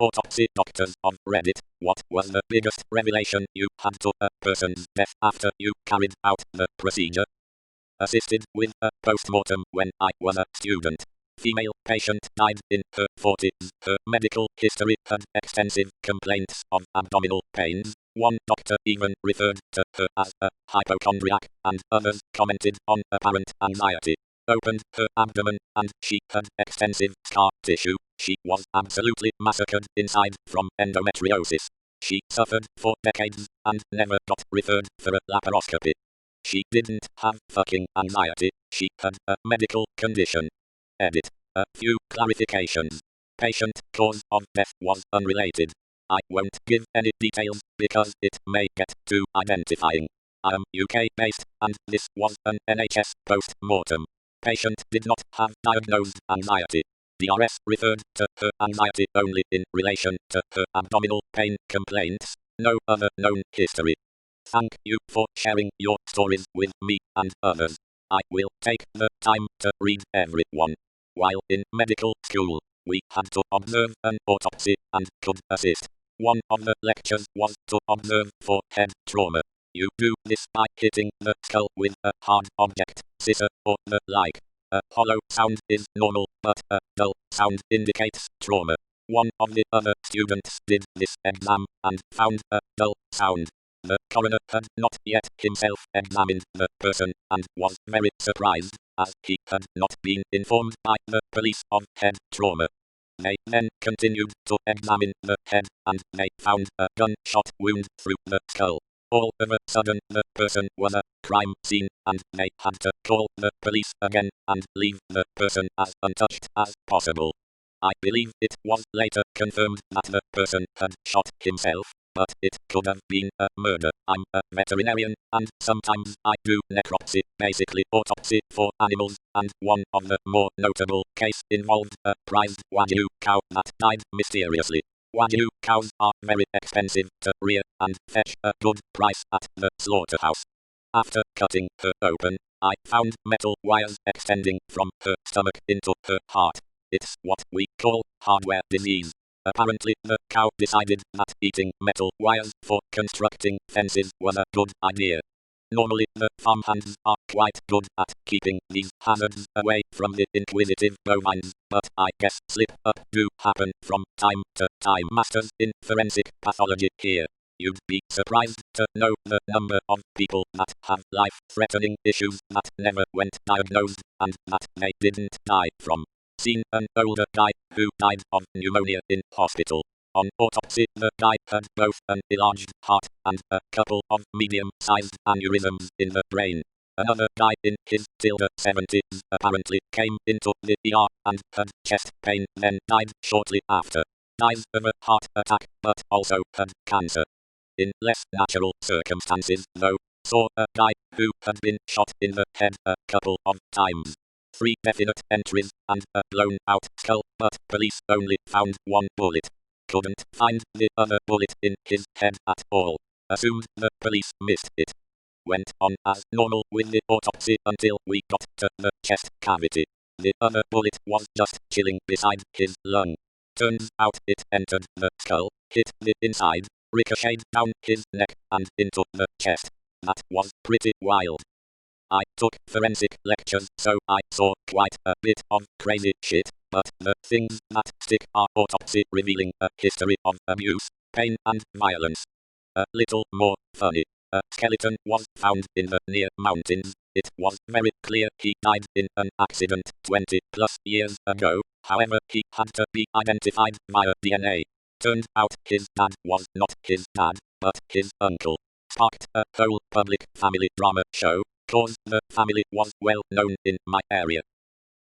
Autopsy doctors on Reddit, what was the biggest revelation you had to a person's death after you carried out the procedure? Assisted with a post-mortem when I was a student. Female patient died in her 40s. Her medical history had extensive complaints of abdominal pains. One doctor even referred to her as a hypochondriac, and others commented on apparent anxiety. Opened her abdomen, and she had extensive scar tissue. She was absolutely massacred inside from endometriosis. She suffered for decades and never got referred for a laparoscopy. She didn't have fucking anxiety, she had a medical condition. Edit. A few clarifications. Patient cause of death was unrelated. I won't give any details because it may get too identifying. I am UK based and this was an NHS post-mortem. Patient did not have diagnosed anxiety. DRS referred to her anxiety only in relation to her abdominal pain complaints, no other known history. Thank you for sharing your stories with me and others. I will take the time to read every one. While in medical school, we had to observe an autopsy and could assist. One of the lectures was to observe for head trauma. You do this by hitting the skull with a hard object, scissor, or the like. A hollow sound is normal, but a dull sound indicates trauma. One of the other students did this exam and found a dull sound. The coroner had not yet himself examined the person and was very surprised, as he had not been informed by the police of head trauma. They then continued to examine the head and they found a gunshot wound through the skull. All of a sudden the person was a crime scene and they had to call the police again and leave the person as untouched as possible. I believe it was later confirmed that the person had shot himself, but it could have been a murder. I'm a veterinarian and sometimes I do necropsy, basically autopsy for animals, and one of the more notable cases involved a prized Wagyu cow that died mysteriously. Wagyu cows are very expensive to rear and fetch a good price at the slaughterhouse. After cutting her open, I found metal wires extending from her stomach into her heart. It's what we call hardware disease. Apparently, the cow decided that eating metal wires for constructing fences was a good idea. Normally, the farmhands are quite good at keeping these hazards away from the inquisitive bovines, but I guess slip-up do happen from time to time. Masters in forensic pathology here. You'd be surprised to know the number of people that have life-threatening issues that never went diagnosed and that they didn't die from. Seen an older guy who died of pneumonia in hospital. On autopsy, the guy had both an enlarged heart and a couple of medium-sized aneurysms in the brain. Another guy in his 70s apparently came into the ER and had chest pain, then died shortly after. Dies of a heart attack, but also had cancer. In less natural circumstances, though, saw a guy who had been shot in the head a couple of times. 3 definite entries and a blown-out skull, but police only found one bullet. Couldn't find the other bullet in his head at all. Assumed the police missed it. Went on as normal with the autopsy until we got to the chest cavity. The other bullet was just chilling beside his lung. Turns out it entered the skull, hit the inside, ricocheted down his neck and into the chest. That was pretty wild. I took forensic lectures, so I saw quite a bit of crazy shit, but the things that stick are autopsy revealing a history of abuse, pain and violence. A little more funny. A skeleton was found in the near mountains. It was very clear he died in an accident 20 plus years ago, however he had to be identified via DNA. Turned out his dad was not his dad, but his uncle. Sparked a whole public family drama show, cause the family was well known in my area.